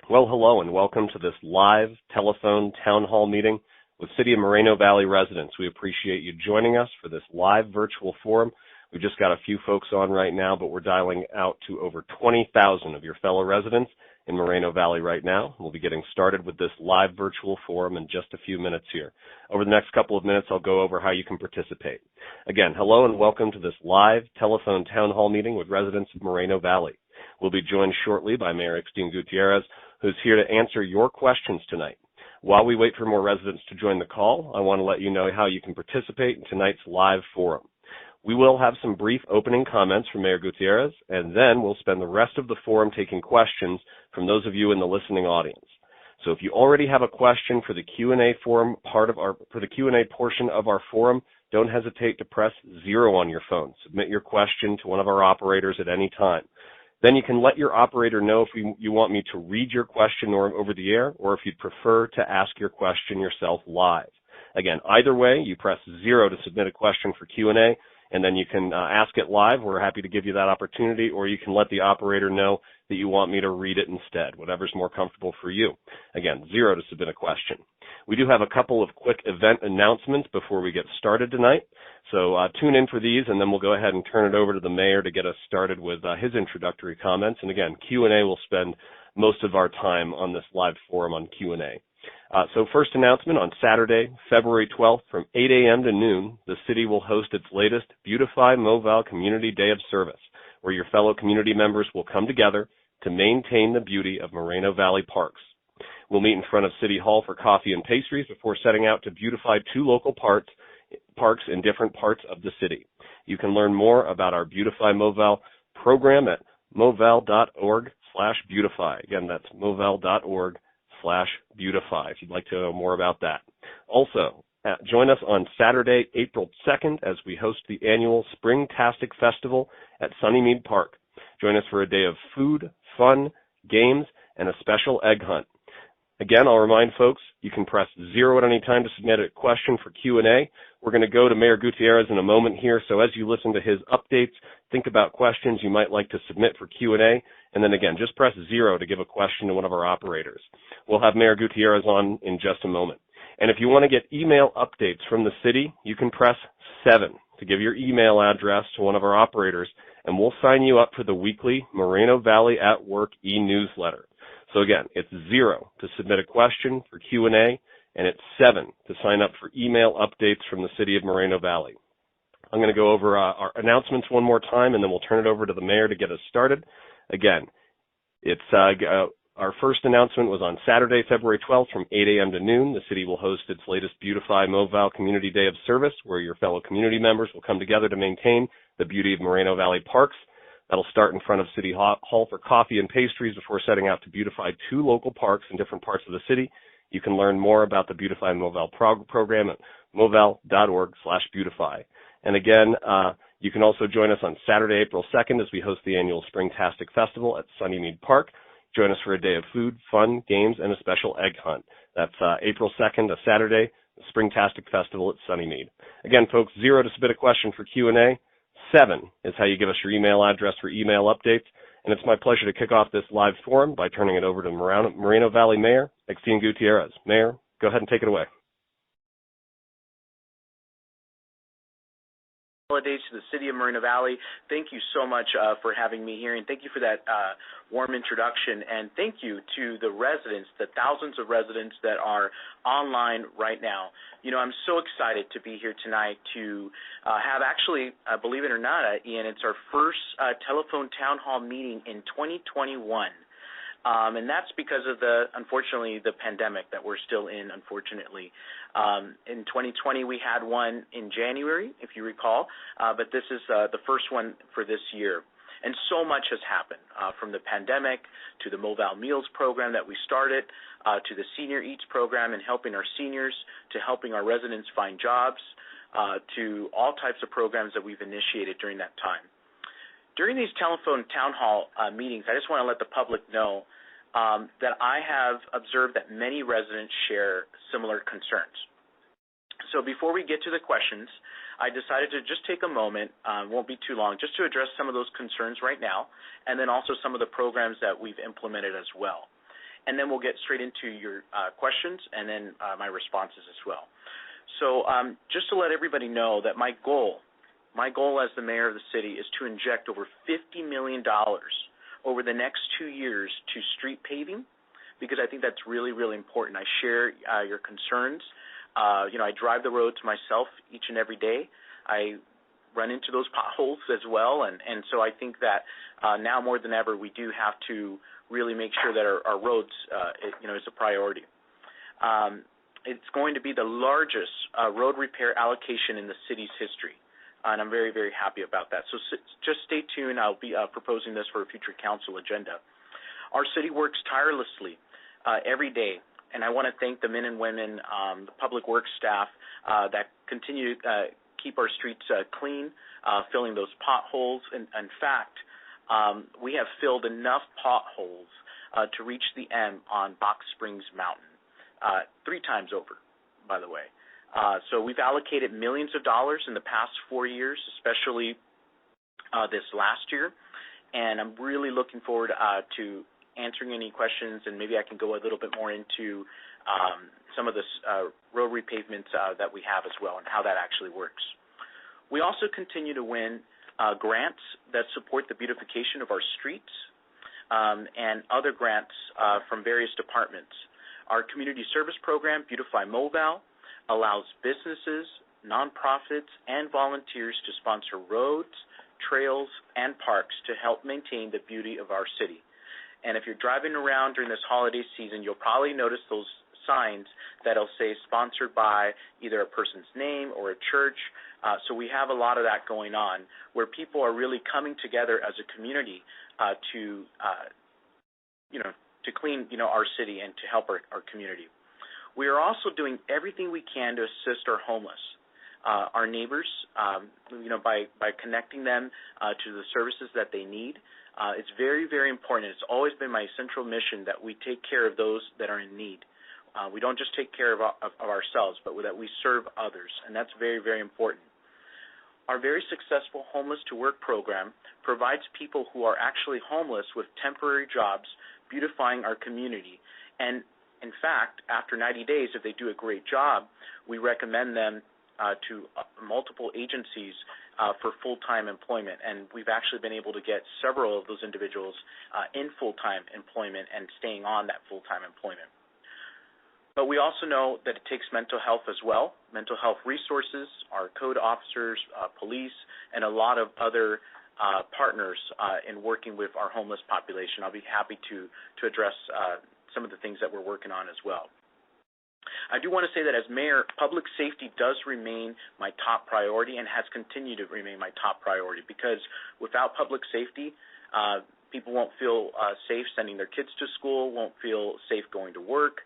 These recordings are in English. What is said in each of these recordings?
Well, hello and welcome to this live telephone town hall meeting with City of Moreno Valley residents. We appreciate you joining us for this live virtual forum. We've just got a few folks on right now, but we're dialing out to over 20,000 of your fellow residents in Moreno Valley right now. We'll be getting started with this live virtual forum in just a few minutes here. Over the next couple of minutes, I'll go over how you can participate. Again, hello and welcome to this live telephone town hall meeting with residents of Moreno Valley. We'll be joined shortly by Mayor Ixtin Gutierrez, who's here to answer your questions tonight. While we wait for more residents to join the call, I want to let you know how you can participate in tonight's live forum. We will have some brief opening comments from Mayor Gutierrez, and then we'll spend the rest of the forum taking questions from those of you in the listening audience. So if you already have a question for the Q&A forum for the Q&A portion of our forum, don't hesitate to press 0 on your phone. Submit your question to one of our operators at any time. Then you can let your operator know if you want me to read your question over the air, or if you'd prefer to ask your question yourself live. Again, either way, you press 0 to submit a question for Q&A, and then you can ask it live. We're happy to give you that opportunity, or you can let the operator know that you want me to read it instead, whatever's more comfortable for you. Again, 0 to submit a question. We do have a couple of quick event announcements before we get started tonight. So tune in for these, and then we'll go ahead and turn it over to the mayor to get us started with his introductory comments. And again, Q&A will spend most of our time on this live forum on Q&A. So first announcement, on Saturday, February 12th from 8 a.m. to noon, the city will host its latest Beautify Movell Community Day of Service, where your fellow community members will come together to maintain the beauty of Moreno Valley parks. We'll meet in front of City Hall for coffee and pastries before setting out to beautify 2 local parks in different parts of the city. You can learn more about our Beautify Movell program at movell.org/beautify. Again, that's movell.org/beautify if you'd like to know more about that. Also, join us on Saturday, April 2nd, as we host the annual Springtastic Festival at Sunnymead Park. Join us for a day of food, fun, games, and a special egg hunt. Again, I'll remind folks, you can press 0 at any time to submit a question for Q&A. We're going to go to Mayor Gutierrez in a moment here, so as you listen to his updates, think about questions you might like to submit for Q&A, and then again, just press 0 to give a question to one of our operators. We'll have Mayor Gutierrez on in just a moment. And if you want to get email updates from the city, you can press 7 to give your email address to one of our operators, and we'll sign you up for the weekly Moreno Valley at Work e-newsletter. So again, it's 0 to submit a question for Q&A, and it's 7 to sign up for email updates from the City of Moreno Valley. I'm going to go over our announcements one more time, and then we'll turn it over to the mayor to get us started. Again, it's our first announcement was on Saturday, February 12th from 8 a.m. to noon. The city will host its latest Beautify Movell Community Day of Service, where your fellow community members will come together to maintain the beauty of Moreno Valley parks. That'll start in front of City Hall for coffee and pastries before setting out to beautify 2 local parks in different parts of the city. You can learn more about the Beautify Movell program at movell.org/beautify. And again, you can also join us on Saturday, April 2nd, as we host the annual Springtastic Festival at Sunnymead Park. Join us for a day of food, fun, games, and a special egg hunt. That's April 2nd, a Saturday, the Springtastic Festival at Sunnymead. Again, folks, 0 to submit a question for Q&A. 7 is how you give us your email address for email updates. And it's my pleasure to kick off this live forum by turning it over to Moreno Valley Mayor Ixtin Gutierrez. Mayor, go ahead and take it away. Holidays to the City of Moreno Valley. Thank you so much for having me here, and thank you for that warm introduction, and thank you to the residents, the thousands of residents that are online right now. You know, I'm so excited to be here tonight to have actually, believe it or not, Ian, it's our first telephone town hall meeting in 2021. And that's because of unfortunately, the pandemic that we're still in, unfortunately. In 2020, we had one in January, if you recall, but this is the first one for this year. And so much has happened, from the pandemic to the Movell Meals program that we started, to the Senior Eats program and helping our seniors, to helping our residents find jobs, to all types of programs that we've initiated during that time. During these telephone town hall meetings, I just want to let the public know that I have observed that many residents share similar concerns. So before we get to the questions, I decided to just take a moment, won't be too long, just to address some of those concerns right now, and then also some of the programs that we've implemented as well. and then we'll get straight into your questions and then my responses as well. So just to let everybody know that my goal as the mayor of the city is to inject over $50 million over the next 2 years to street paving, because I think that's really, really important. I share your concerns. I drive the roads myself each and every day. I run into those potholes as well, and so I think that now more than ever we do have to really make sure that our roads, is a priority. It's going to be the largest road repair allocation in the city's history, and I'm very, very happy about that. So just stay tuned. I'll be proposing this for a future council agenda. Our city works tirelessly every day, and I want to thank the men and women, the public works staff that continue to keep our streets clean, filling those potholes. In fact, we have filled enough potholes to reach the M on Box Springs Mountain, 3 times over, by the way. So we've allocated millions of dollars in the past 4 years, especially this last year, and I'm really looking forward to answering any questions, and maybe I can go a little bit more into some of the road repavements that we have as well and how that actually works. We also continue to win grants that support the beautification of our streets and other grants from various departments. Our community service program, Beautify Mobile, allows businesses, nonprofits, and volunteers to sponsor roads, trails, and parks to help maintain the beauty of our city. And if you're driving around during this holiday season, you'll probably notice those signs that'll say sponsored by either a person's name or a church. So we have a lot of that going on where people are really coming together as a community to clean, our city and to help our community. We are also doing everything we can to assist our homeless, our neighbors, by connecting them to the services that they need. It's very, very important. It's always been my central mission that we take care of those that are in need. We don't just take care of ourselves, but that we serve others, and that's very, very important. Our very successful Homeless to Work program provides people who are actually homeless with temporary jobs, beautifying our community. And in fact, after 90 days, if they do a great job, we recommend them to multiple agencies for full-time employment. And we've actually been able to get several of those individuals in full-time employment and staying on that full-time employment. But we also know that it takes mental health as well, mental health resources, our code officers, police, and a lot of other partners in working with our homeless population. I'll be happy to address some of the things that we're working on as well. I do want to say that as mayor, public safety does remain my top priority and has continued to remain my top priority, because without public safety, people won't feel safe sending their kids to school, won't feel safe going to work,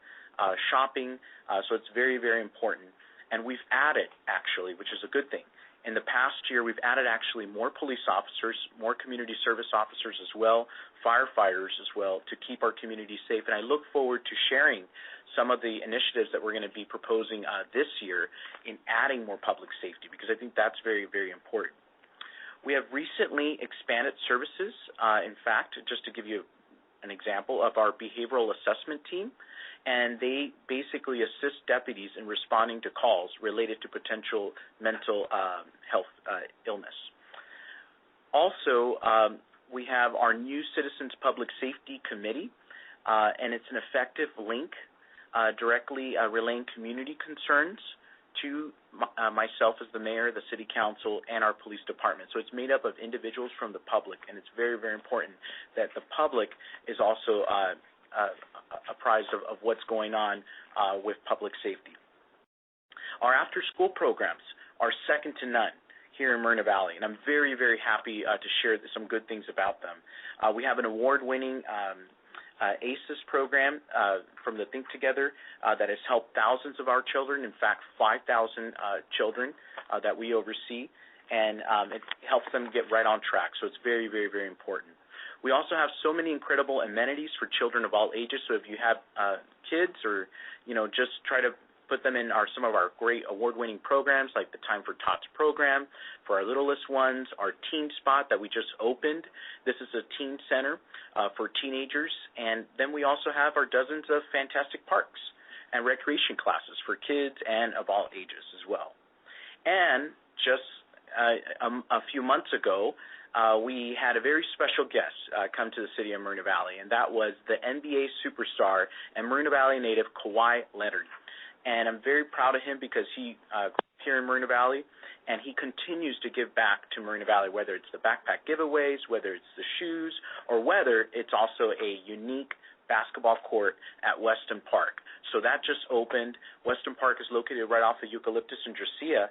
shopping, so it's very, very important. And we've added, actually, which is a good thing. In the past year, we've added actually more police officers, more community service officers as well, firefighters as well, to keep our community safe. And I look forward to sharing some of the initiatives that we're going to be proposing this year in adding more public safety, because I think that's very, very important. We have recently expanded services. In fact, just to give you an example of our behavioral assessment team, and they basically assist deputies in responding to calls related to potential mental health illness. Also, we have our new Citizens Public Safety Committee, and it's an effective link directly relaying community concerns to myself as the mayor, the city council, and our police department. So it's made up of individuals from the public, and it's very, very important that the public is also apprised of what's going on with public safety. Our after-school programs are second to none here in Moreno Valley, and I'm very, very happy to share some good things about them. We have an award-winning ACES program from the Think Together that has helped thousands of our children, in fact 5,000 children that we oversee, and it helps them get right on track, so it's very, very, very important. We also have so many incredible amenities for children of all ages, so if you have kids or, just try to put them in some of our great award-winning programs like the Time for Tots program for our littlest ones, our Teen Spot that we just opened. This is a teen center for teenagers. And then we also have our dozens of fantastic parks and recreation classes for kids and of all ages as well. And just a few months ago, we had a very special guest come to the city of Moreno Valley, and that was the NBA superstar and Moreno Valley native Kawhi Leonard. And I'm very proud of him because he grew up here in Moreno Valley, and he continues to give back to Moreno Valley, whether it's the backpack giveaways, whether it's the shoes, or whether it's also a unique basketball court at Weston Park. So that just opened. Weston Park is located right off of Eucalyptus and Dracia,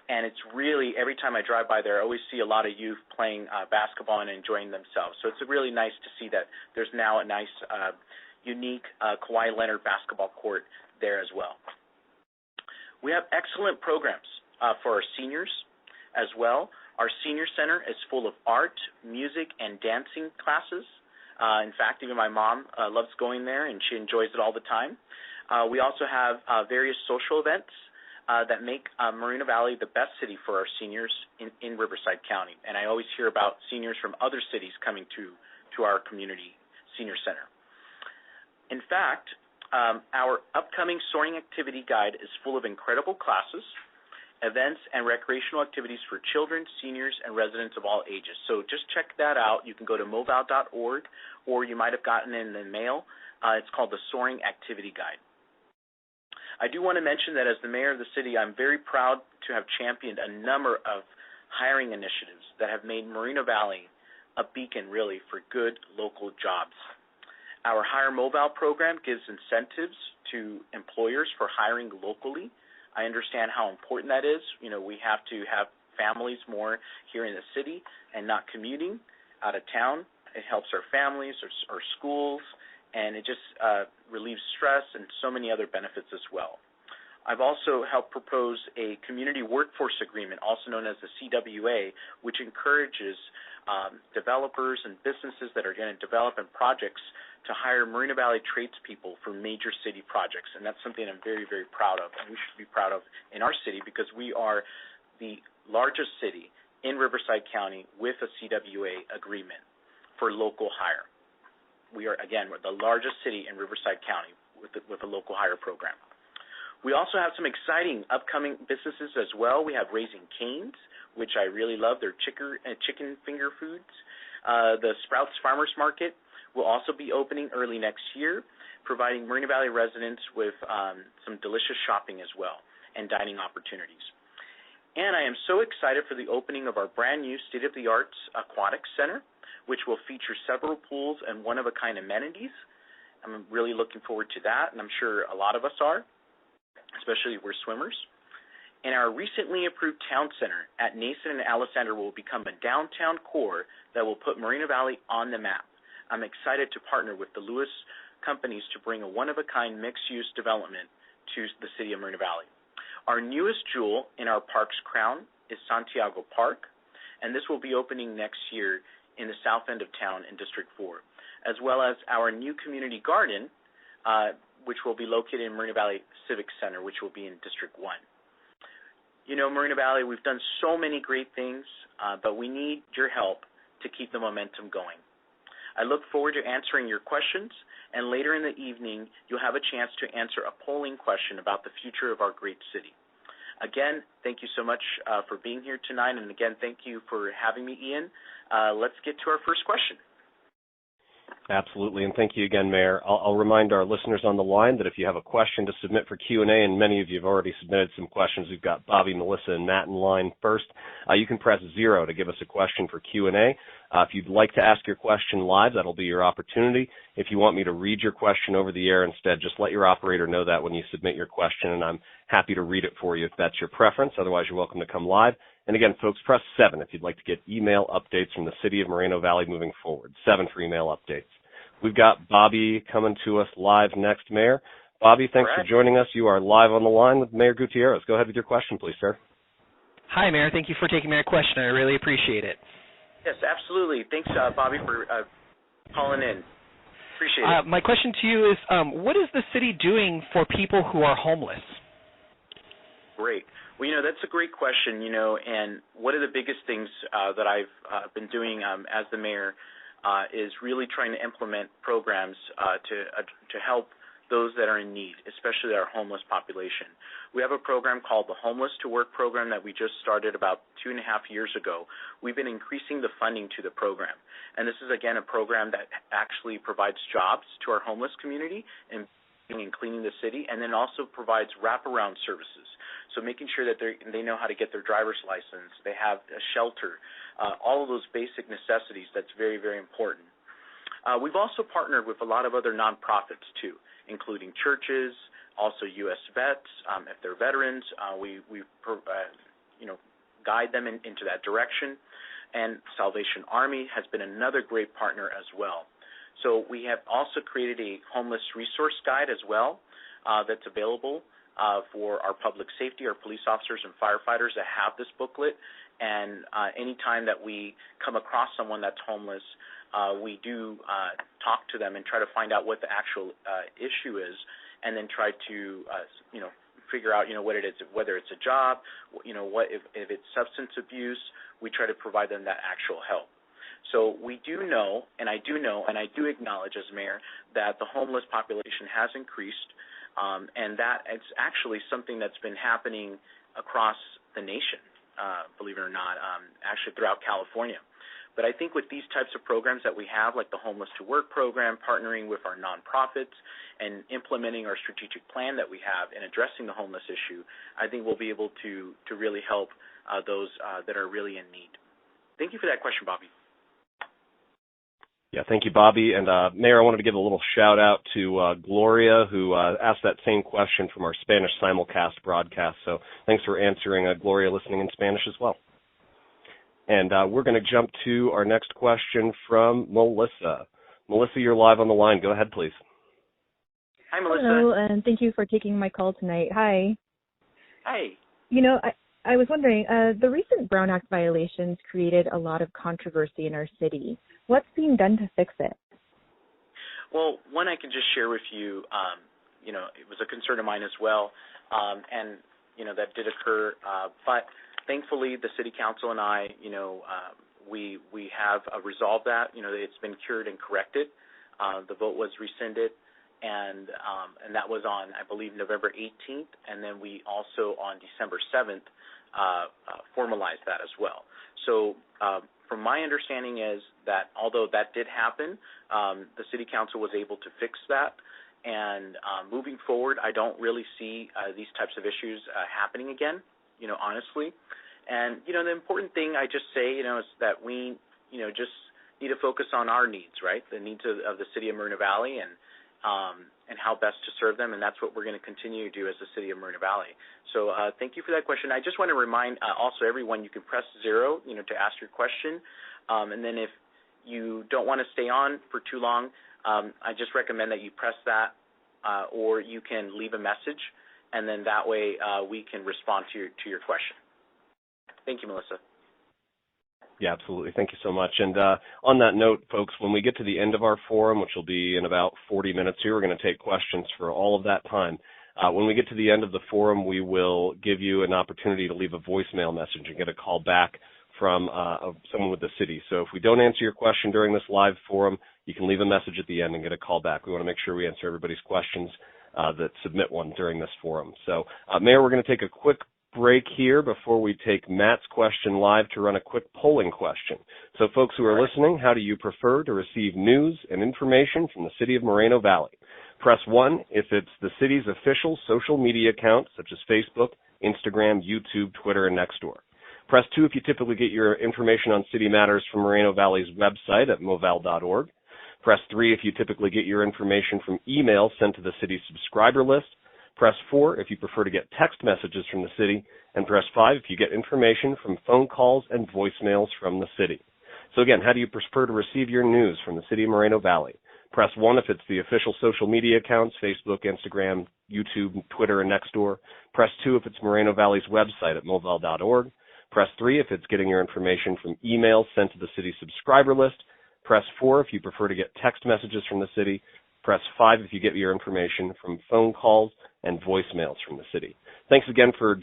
and it's really, every time I drive by there, I always see a lot of youth playing basketball and enjoying themselves. So it's really nice to see that there's now a nice, unique Kawhi Leonard basketball court there as well. We have excellent programs for our seniors as well. Our senior center is full of art, music, and dancing classes. In fact, even my mom loves going there, and she enjoys it all the time. We also have various social events that make Moreno Valley the best city for our seniors in Riverside County. And I always hear about seniors from other cities coming to our community senior center. In fact, our upcoming Soaring Activity Guide is full of incredible classes, events, and recreational activities for children, seniors, and residents of all ages. So just check that out. You can go to moval.org, or you might have gotten it in the mail. It's called the Soaring Activity Guide. I do want to mention that as the mayor of the city, I'm very proud to have championed a number of hiring initiatives that have made Moreno Valley a beacon, really, for good local jobs. Our Hire Mobile program gives incentives to employers for hiring locally. I understand how important that is. You know, we have to have families more here in the city and not commuting out of town. It helps our families, our schools, and it just relieves stress and so many other benefits as well. I've also helped propose a community workforce agreement, also known as the CWA, which encourages developers and businesses that are going to develop in projects to hire Moreno Valley tradespeople for major city projects. And that's something I'm very, very proud of, and we should be proud of in our city because we are the largest city in Riverside County with a CWA agreement for local hire. We are, again, we're the largest city in Riverside County with a local hire program. We also have some exciting upcoming businesses as well. We have Raising Cane's, which I really love. They're chicken finger foods. The Sprouts Farmers Market will also be opening early next year, providing Moreno Valley residents with some delicious shopping as well and dining opportunities. And I am so excited for the opening of our brand new state-of-the-art aquatic center, which will feature several pools and one-of-a-kind amenities. I'm really looking forward to that, and I'm sure a lot of us are, especially if we're swimmers. And our recently approved town center at Nason and Alessandra will become a downtown core that will put Moreno Valley on the map. I'm excited to partner with the Lewis companies to bring a one-of-a-kind mixed-use development to the city of Moreno Valley. Our newest jewel in our park's crown is Santiago Park, and this will be opening next year in the south end of town in District 4, as well as our new community garden, which will be located in Moreno Valley Civic Center, which will be in District 1. You know, Moreno Valley, we've done so many great things, but we need your help to keep the momentum going. I look forward to answering your questions, and later in the evening, you'll have a chance to answer a polling question about the future of our great city. Again, thank you so much for being here tonight, and again, thank you for having me, Ian. Let's get to our first question. Absolutely, and thank you again, Mayor. I'll remind our listeners on the line that if you have a question to submit for Q&A, and many of you have already submitted some questions, we've got Bobby, Melissa, and Matt in line first. You can press 0 to give us a question for Q&A. If you'd like to ask your question live, that'll be your opportunity. If you want me to read your question over the air instead, just let your operator know that when you submit your question, and I'm happy to read it for you if that's your preference. Otherwise, you're welcome to come live. And again, folks, press 7 if you'd like to get email updates from the city of Moreno Valley moving forward. 7 for email updates. We've got Bobby coming to us live next, Mayor. Bobby, thanks for joining us. You are live on the line with Mayor Gutierrez. Go ahead with your question, please, sir. Hi, Mayor. Thank you for taking my question. I really appreciate it. Yes, absolutely. Thanks, Bobby, for calling in. Appreciate it. My question to you is, what is the city doing for people who are homeless? Great. Well, that's a great question, and one of the biggest things that I've been doing as the mayor is really trying to implement programs to help those that are in need, especially our homeless population. We have a program called the Homeless to Work program that we just started about 2.5 years ago. We've been increasing the funding to the program. And this is, again, a program that actually provides jobs to our homeless community and cleaning the city, and then also provides wraparound services. So making sure that they know how to get their driver's license, they have a shelter, all of those basic necessities. That's very, very important. We've also partnered with a lot of other nonprofits, too, including churches, also U.S. vets. If they're veterans, we guide them into that direction. And Salvation Army has been another great partner as well. So we have also created a homeless resource guide as well that's available for our public safety, our police officers and firefighters that have this booklet. And anytime that we come across someone that's homeless, we do talk to them and try to find out what the actual issue is, and then try to figure out what it is, whether it's a job, what if it's substance abuse. We try to provide them that actual help. So we do know, and I do acknowledge as mayor that the homeless population has increased, and that it's actually something that's been happening across the nation, believe it or not, actually throughout California. But I think with these types of programs that we have, like the Homeless to Work program, partnering with our nonprofits and implementing our strategic plan that we have in addressing the homeless issue, I think we'll be able to really help those that are really in need. Thank you for that question, Bobby. Yeah, thank you, Bobby. And Mayor, I wanted to give a little shout out to Gloria, who asked that same question from our Spanish simulcast broadcast. So thanks for answering, Gloria, listening in Spanish as well. And we're going to jump to our next question from Melissa. Melissa, you're live on the line. Go ahead, please. Hi, Melissa. Hello, and thank you for taking my call tonight. Hi. Hi. I was wondering, the recent Brown Act violations created a lot of controversy in our city. What's being done to fix it? Well, one I can just share with you, it was a concern of mine as well, and, that did occur, but thankfully, the City Council and I, we have resolved that. It's been cured and corrected. The vote was rescinded, and that was on, I believe, November 18th, and then we also on December 7th formalized that as well. So from my understanding is that although that did happen, the City Council was able to fix that. And moving forward, I don't really see these types of issues happening again, honestly. And, the important thing I just say, is that we, just need to focus on our needs, right, the needs of the City of Moreno Valley and how best to serve them, and that's what we're going to continue to do as the City of Moreno Valley. So thank you for that question. I just want to remind also everyone you can press 0, to ask your question, and then if you don't want to stay on for too long, I just recommend that you press that or you can leave a message, and then that way we can respond to your question. Thank you, Melissa. Yeah, absolutely. Thank you so much. And on that note, folks, when we get to the end of our forum, which will be in about 40 minutes here, we're going to take questions for all of that time. When we get to the end of the forum, we will give you an opportunity to leave a voicemail message and get a call back from someone with the city. So if we don't answer your question during this live forum, you can leave a message at the end and get a call back. We want to make sure we answer everybody's questions that submit one during this forum. So, Mayor, we're going to take a quick break here before we take Matt's question live to run a quick polling question. So folks who are listening, how do you prefer to receive news and information from the City of Moreno Valley? Press 1 if it's the city's official social media accounts such as Facebook, Instagram, YouTube, Twitter, and Nextdoor. Press 2 if you typically get your information on city matters from Moreno Valley's website at moval.org. Press 3 if you typically get your information from email sent to the city's subscriber list. Press 4 if you prefer to get text messages from the city, and press 5 if you get information from phone calls and voicemails from the city. So again, how do you prefer to receive your news from the City of Moreno Valley? Press 1 if it's the official social media accounts, Facebook, Instagram, YouTube, Twitter, and Nextdoor. Press 2 if it's Moreno Valley's website at moval.org. Press 3 if it's getting your information from emails sent to the city's subscriber list. Press 4 if you prefer to get text messages from the city. Press 5 if you get your information from phone calls and voicemails from the city. thanks again for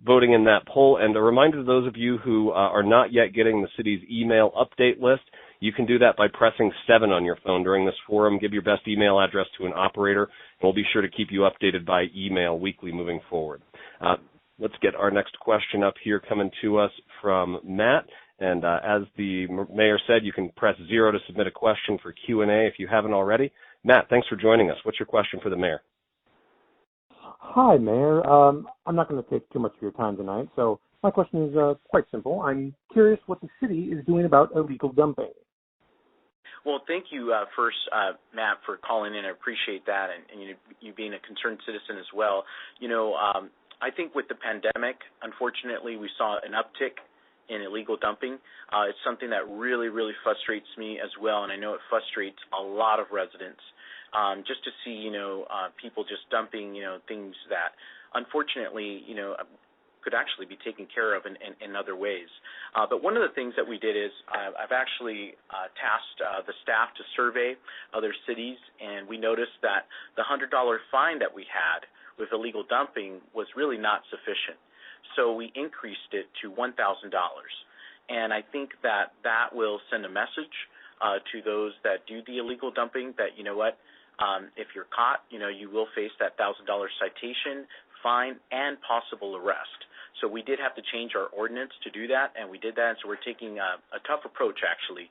voting in that poll. And a reminder to those of you who are not yet getting the city's email update list, you can do that by pressing 7 on your phone during this forum. Give your best email address to an operator, and we'll be sure to keep you updated by email weekly moving forward. Let's get our next question up here coming to us from Matt. And as the mayor said, you can press 0 to submit a question for Q&A if you haven't already. Matt, thanks for joining us. What's your question for the mayor? Hi, Mayor. I'm not going to take too much of your time tonight, so my question is quite simple. I'm curious what the city is doing about illegal dumping. Well, thank you first, Matt, for calling in. I appreciate that, and you being a concerned citizen as well. I think with the pandemic, unfortunately, we saw an uptick in illegal dumping. It's something that really, really frustrates me as well, and I know it frustrates a lot of residents. Just to see, people just dumping, things that unfortunately, could actually be taken care of in other ways. But one of the things that we did is I've actually tasked the staff to survey other cities, and we noticed that the $100 fine that we had with illegal dumping was really not sufficient. So we increased it to $1,000. And I think that will send a message to those that do the illegal dumping that, if you're caught, you will face that $1,000 citation, fine, and possible arrest. So we did have to change our ordinance to do that, and we did that. So we're taking a tough approach, actually,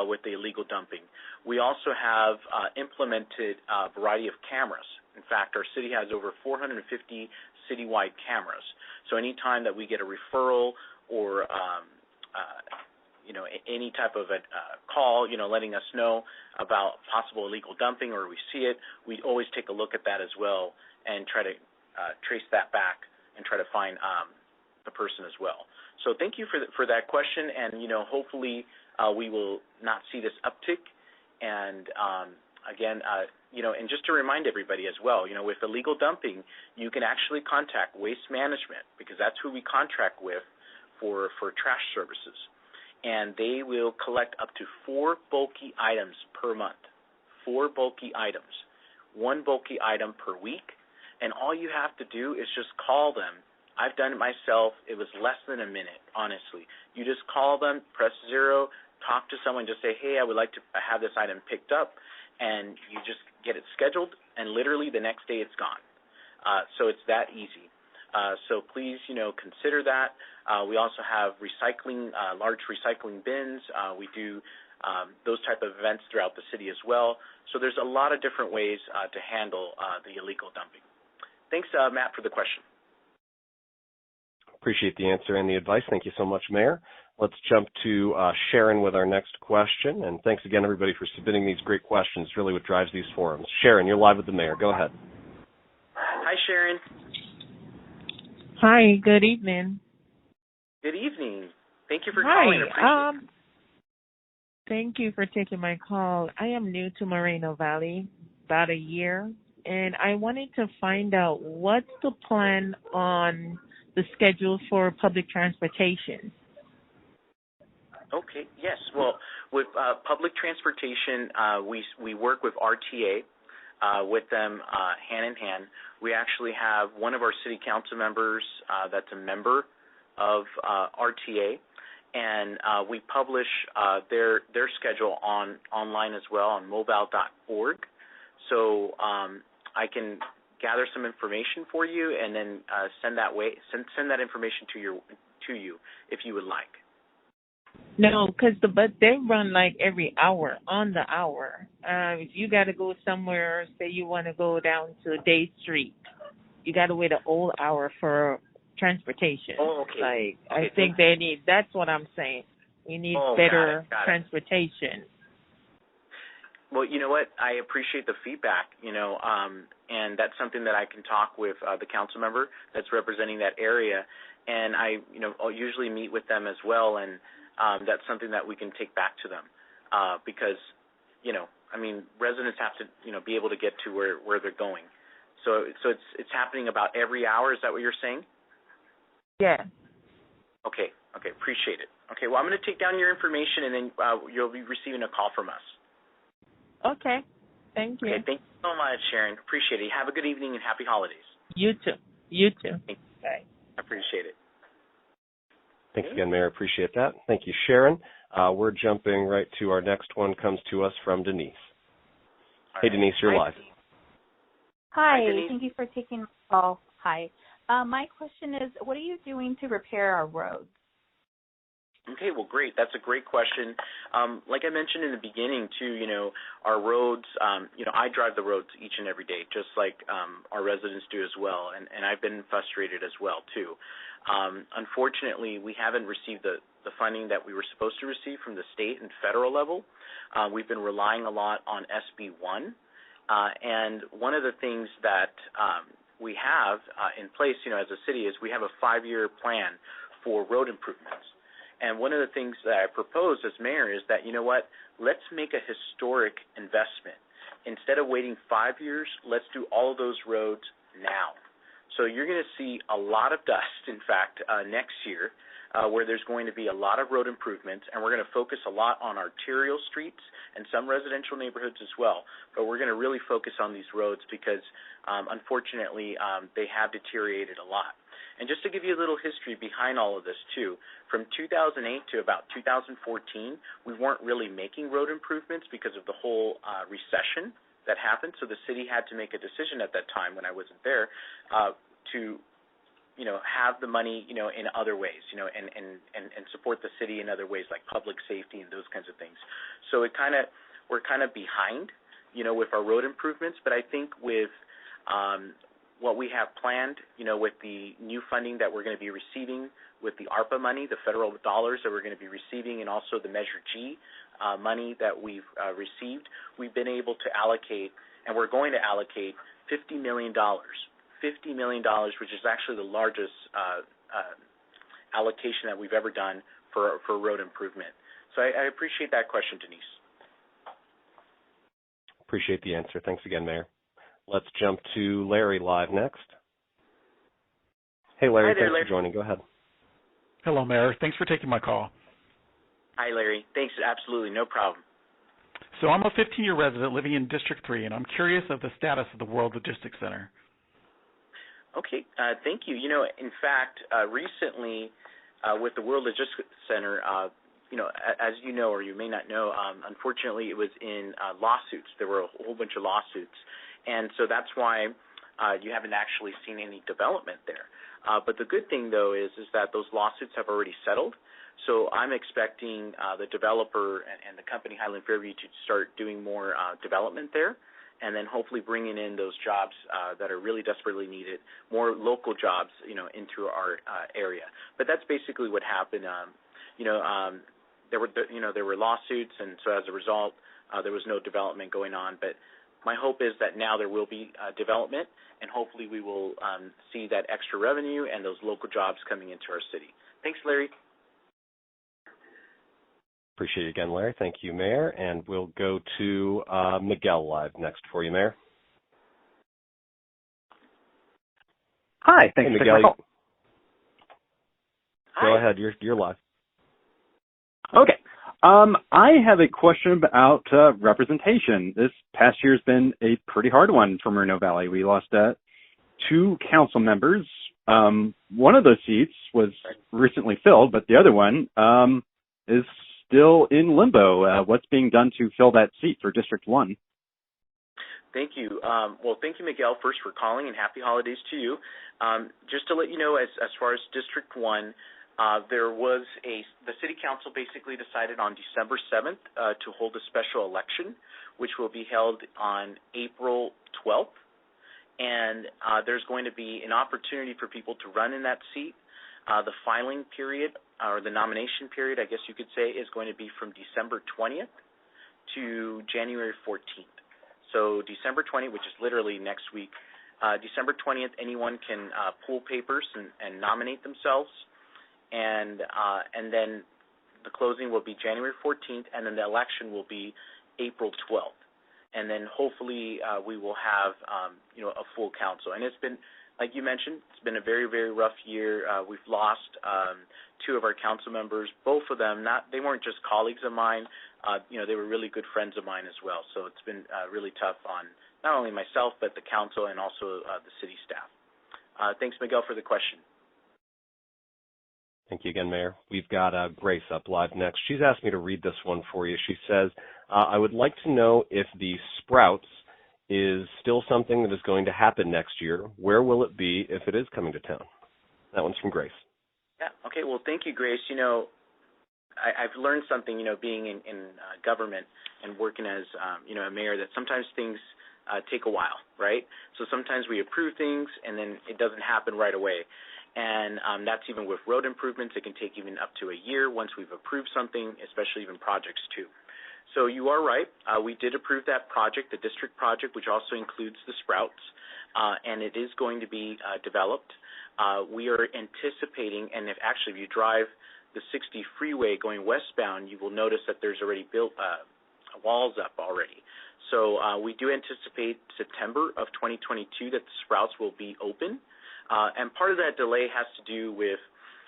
with the illegal dumping. We also have implemented a variety of cameras. In fact, our city has over 450 citywide cameras. So anytime that we get a referral or any type of a call, letting us know about possible illegal dumping or we see it, we always take a look at that as well and try to trace that back and try to find the person as well. So thank you for that question, and hopefully we will not see this uptick. And again, and just to remind everybody as well, with illegal dumping, you can actually contact Waste Management because that's who we contract with for trash services. And they will collect up to 4 bulky items per month. 4 bulky items. 1 bulky item per week. And all you have to do is just call them. I've done it myself. It was less than a minute, honestly. You just call them, press 0, talk to someone, just say, hey, I would like to have this item picked up. And you just get it scheduled, and literally the next day it's gone. So it's that easy. So please, consider that. We also have recycling, large recycling bins. We do those type of events throughout the city as well. So there's a lot of different ways to handle the illegal dumping. Thanks, Matt, for the question. Appreciate the answer and the advice. Thank you so much, Mayor. Let's jump to Sharon with our next question. And thanks again, everybody, for submitting these great questions. It's really what drives these forums. Sharon, you're live with the mayor. Go ahead. Hi, Sharon. Hi, good evening. Good evening. Thank you for calling. Hi. Thank you for taking my call. I am new to Moreno Valley, about a year, and I wanted to find out what's the plan on the schedule for public transportation. Okay, yes. Well, with public transportation, we work with RTA, with them hand in hand. We actually have one of our city council members that's a member of RTA, and we publish their schedule online as well on mobile.org. So I can gather some information for you and then send that information to you if you would like. No, but they run like every hour, on the hour. If you got to go somewhere, say you want to go down to Day Street, you got to wait an whole hour for transportation. Oh, okay. I think they need, that's what I'm saying. We need better transportation. Well, you know what? I appreciate the feedback, and that's something that I can talk with the council member that's representing that area. And I'll usually meet with them as well, and that's something that we can take back to them because, residents have to, be able to get to where they're going. So it's happening about every hour. Is that what you're saying? Yeah. Okay, appreciate it. Okay, well, I'm going to take down your information, and then you'll be receiving a call from us. Okay, thank you. Okay, thank you so much, Sharon. Appreciate it. Have a good evening and happy holidays. You too. You too. Thank you. Bye. I appreciate it. Thanks again, Mayor. Appreciate that. Thank you, Sharon. We're jumping right to our next one. Comes to us from Denise. All Hey, right. Denise, you're live. Hi, Denise. thank you for taking my call. Hi. My question is, what are you doing to repair our roads? Okay, well, great. That's a great question. Like I mentioned in the beginning, too, our roads, I drive the roads each and every day, just like our residents do as well, and I've been frustrated as well, too. Unfortunately, we haven't received the funding that we were supposed to receive from the state and federal level. We've been relying a lot on SB 1, and one of the things that we have in place, as a city, is we have a 5-year plan for road improvements. And one of the things that I proposed as mayor is that, let's make a historic investment. Instead of waiting 5 years, let's do all of those roads now. So you're going to see a lot of dust, in fact, next year, where there's going to be a lot of road improvements, and we're going to focus a lot on arterial streets and some residential neighborhoods as well. But we're going to really focus on these roads because, unfortunately, they have deteriorated a lot. And just to give you a little history behind all of this, too, from 2008 to about 2014, we weren't really making road improvements because of the whole recession that happened. So the city had to make a decision at that time when I wasn't there to have the money, in other ways, and support the city in other ways like public safety and those kinds of things. So we're kind of behind, with our road improvements. But I think with what we have planned, with the new funding that we're going to be receiving, with the ARPA money, the federal dollars that we're going to be receiving, and also the Measure G money that we've received, we've been able to allocate, and we're going to allocate $50 million, which is actually the largest allocation that we've ever done for road improvement. So I appreciate that question, Denise. Appreciate the answer. Thanks again, Mayor. Let's jump to Larry live next. Hey, Larry. Hi there, thanks Larry. for joining. Go ahead. Hello, Mayor. Thanks for taking my call. Hi, Larry. Thanks. Absolutely. No problem. So I'm a 15-year resident living in District 3, and I'm curious of the status of the World Logistics Center. Okay. Thank you. In fact, recently with the World Logistics Center, as you know or you may not know, unfortunately it was in lawsuits. There were a whole bunch of lawsuits. And so that's why you haven't actually seen any development there. But the good thing, though, is that those lawsuits have already settled. So I'm expecting the developer and the company Highland Fairview to start doing more development there, and then hopefully bringing in those jobs that are really desperately needed, more local jobs, into our area. But that's basically what happened. There were lawsuits, and so as a result, there was no development going on. But my hope is that now there will be development, and hopefully we will see that extra revenue and those local jobs coming into our city. Thanks, Larry. Appreciate it again, Larry. Thank you, Mayor. And we'll go to Miguel live next for you, Mayor. Hi, thanks hey, for Miguel. taking my call. Go ahead. You're live. Okay. I have a question about representation. This past year has been a pretty hard one for Moreno Valley. We lost 2 council members. One of those seats was recently filled, but the other one is still in limbo. What's being done to fill that seat for District 1? Thank you. Well, thank you, Miguel, first for calling, and happy holidays to you. Just to let you know, as far as District 1, the city council basically decided on December 7th to hold a special election, which will be held on April 12th. And there's going to be an opportunity for people to run in that seat. The filing period, or the nomination period, I guess you could say, is going to be from December 20th to January 14th. So December 20th, which is literally next week, December 20th, anyone can pull papers and nominate themselves. And then the closing will be January 14th, and then the election will be April 12th. And then hopefully we will have, a full council. And it's been, like you mentioned, it's been a very, very rough year. We've lost 2 of our council members. Both of them, they weren't just colleagues of mine. They were really good friends of mine as well. So it's been really tough on not only myself, but the council and also the city staff. Thanks, Miguel, for the question. Thank you again, Mayor. We've got Grace up live next. She's asked me to read this one for you. She says, I would like to know if the Sprouts is still something that is going to happen next year. Where will it be if it is coming to town? That one's from Grace. Yeah, okay, well, thank you, Grace. You know, I've learned something, you know, being in government and working as, you know, a mayor, that sometimes things take a while, right? So sometimes we approve things and then it doesn't happen right away. And that's even with road improvements. It can take even up to a year once we've approved something, especially even projects too. So you are right. We did approve that project, the district project, which also includes the Sprouts, and it is going to be developed. We are anticipating, and if you drive the 60 freeway going westbound, you will notice that there's already built walls up already. So we do anticipate September of 2022 that the Sprouts will be open. And part of that delay has to do with,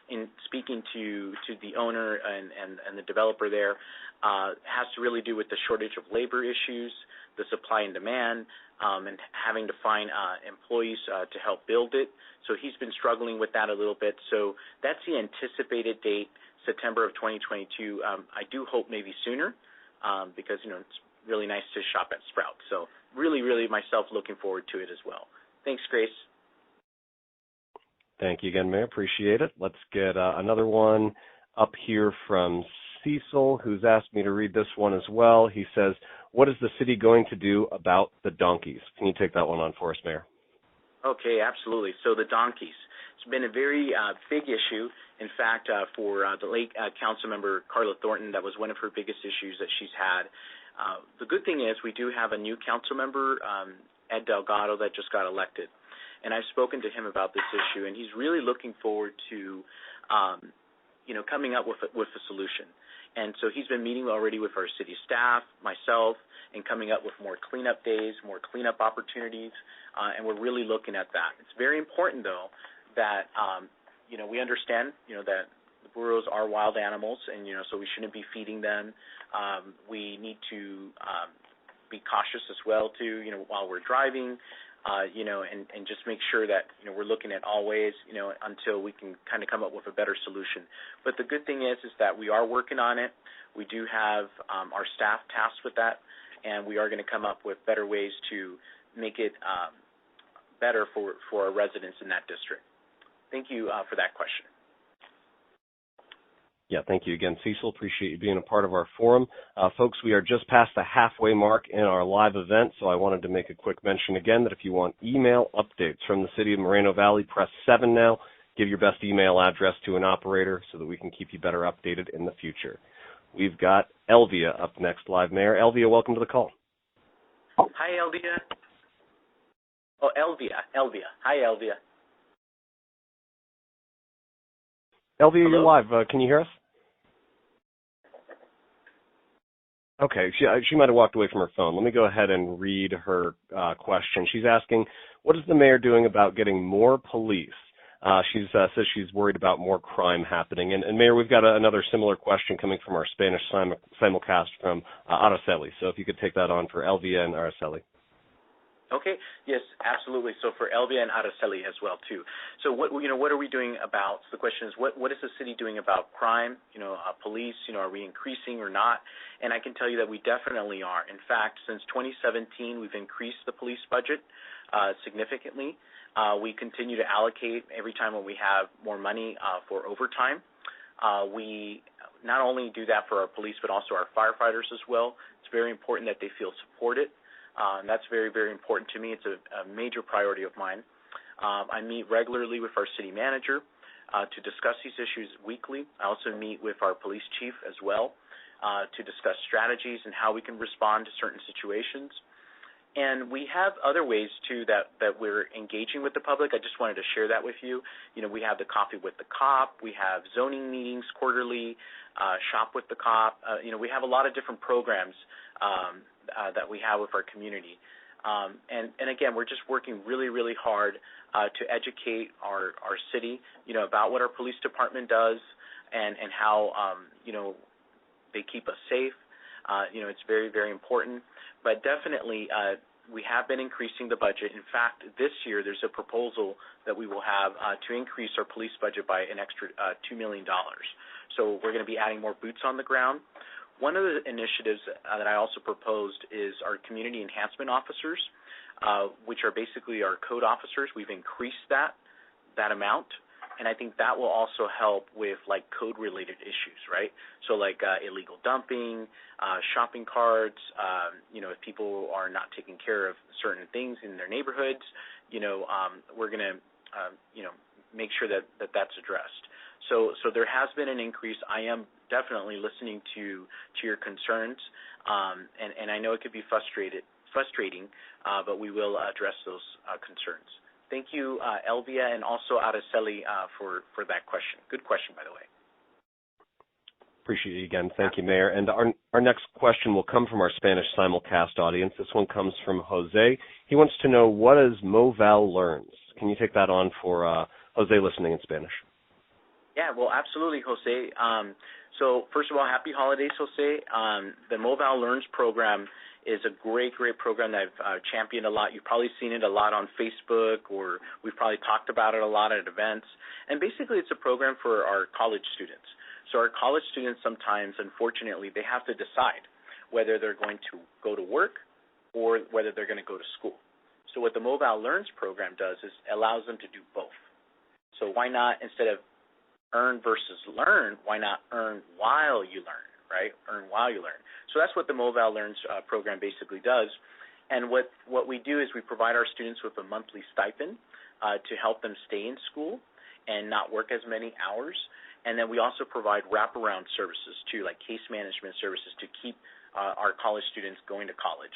in speaking to the owner and the developer there, has to really do with the shortage of labor issues, the supply and demand, and having to find employees to help build it. So he's been struggling with that a little bit. So that's the anticipated date, September of 2022. I do hope maybe sooner, because, you know, it's really nice to shop at Sprouts. So really, really myself looking forward to it as well. Thanks, Grace. Thank you again, Mayor. Appreciate it. Let's get another one up here from Cecil, who's asked me to read this one as well. He says, what is the city going to do about the donkeys? Can you take that one on for us, Mayor? Okay, absolutely. So the donkeys. It's been a very big issue. In fact, for the late council member Carla Thornton, that was one of her biggest issues that she's had. The good thing is we do have a new council member, Ed Delgado, that just got elected. And I've spoken to him about this issue, and he's really looking forward to, you know, coming up with a solution. And so he's been meeting already with our city staff, myself, and coming up with more cleanup days, more cleanup opportunities, and we're really looking at that. It's very important, though, that, you know, we understand, you know, that the burros are wild animals, and, you know, so we shouldn't be feeding them. We need to be cautious as well, too, you know, while we're driving. You know, and just make sure that, you know, we're looking at all ways, you know, until we can kind of come up with a better solution. But the good thing is that we are working on it. We do have our staff tasked with that, and we are going to come up with better ways to make it better for our residents in that district. Thank you for that question. Yeah, thank you again, Cecil. Appreciate you being a part of our forum. Folks, we are just past the halfway mark in our live event, so I wanted to make a quick mention again that if you want email updates from the city of Moreno Valley, press 7 now. Give your best email address to an operator so that we can keep you better updated in the future. We've got Elvia up next live, Mayor. Elvia, welcome to the call. Hi, Elvia. Oh, Elvia. Hi, Elvia. Elvia, Hello? you're live. Can you hear us? Okay, she might have walked away from her phone. Let me go ahead and read her question. She's asking, what is the mayor doing about getting more police? She says she's worried about more crime happening. And Mayor, we've got another similar question coming from our Spanish simulcast from Araceli. So if you could take that on for Elvia and Araceli. Okay. Yes, absolutely. So for Elvia and Araceli as well too. So what are we doing about? So the question is, what is the city doing about crime? You know, police. You know, are we increasing or not? And I can tell you that we definitely are. In fact, since 2017, we've increased the police budget significantly. We continue to allocate every time when we have more money for overtime. We not only do that for our police, but also our firefighters as well. It's very important that they feel supported. And that's very, very important to me. It's a major priority of mine. I meet regularly with our city manager to discuss these issues weekly. I also meet with our police chief as well to discuss strategies and how we can respond to certain situations. And we have other ways, too, that we're engaging with the public. I just wanted to share that with you. You know, we have the Coffee with the Cop. We have zoning meetings quarterly, Shop with the Cop. You know, we have a lot of different programs that we have with our community. And again, we're just working really, really hard to educate our city, you know, about what our police department does and how, you know, they keep us safe. You know, it's very, very important. But definitely, we have been increasing the budget. In fact, this year there's a proposal that we will have to increase our police budget by an extra $2 million. So we're going to be adding more boots on the ground. One of the initiatives that I also proposed is our community enhancement officers, which are basically our code officers. We've increased that amount, and I think that will also help with like code-related issues, right? So like illegal dumping, shopping carts, if people are not taking care of certain things in their neighborhoods, we're going to, make sure that that's addressed. So there has been an increase. I am definitely listening to your concerns, and I know it could be frustrating, but we will address those concerns. Thank you, Elvia, and also Araceli for that question. Good question, by the way. Appreciate you again. Thank you, Mayor. And our next question will come from our Spanish simulcast audience. This one comes from Jose. He wants to know, what is MoVal Learns? Can you take that on for Jose listening in Spanish? Yeah, well, absolutely, Jose. So first of all, happy holidays, Jose. The MoVal Learns program is a great program that I've championed a lot. You've probably seen it a lot on Facebook, or we've probably talked about it a lot at events. And basically, it's a program for our college students. So our college students sometimes, unfortunately, they have to decide whether they're going to go to work or whether they're going to go to school. So what the MoVal Learns program does is allows them to do both. So why not, instead of earn versus learn, why not earn while you learn, right? Earn while you learn. So that's what the MoVal Learns program basically does. And what we do is we provide our students with a monthly stipend to help them stay in school and not work as many hours. And then we also provide wraparound services too, like case management services to keep our college students going to college.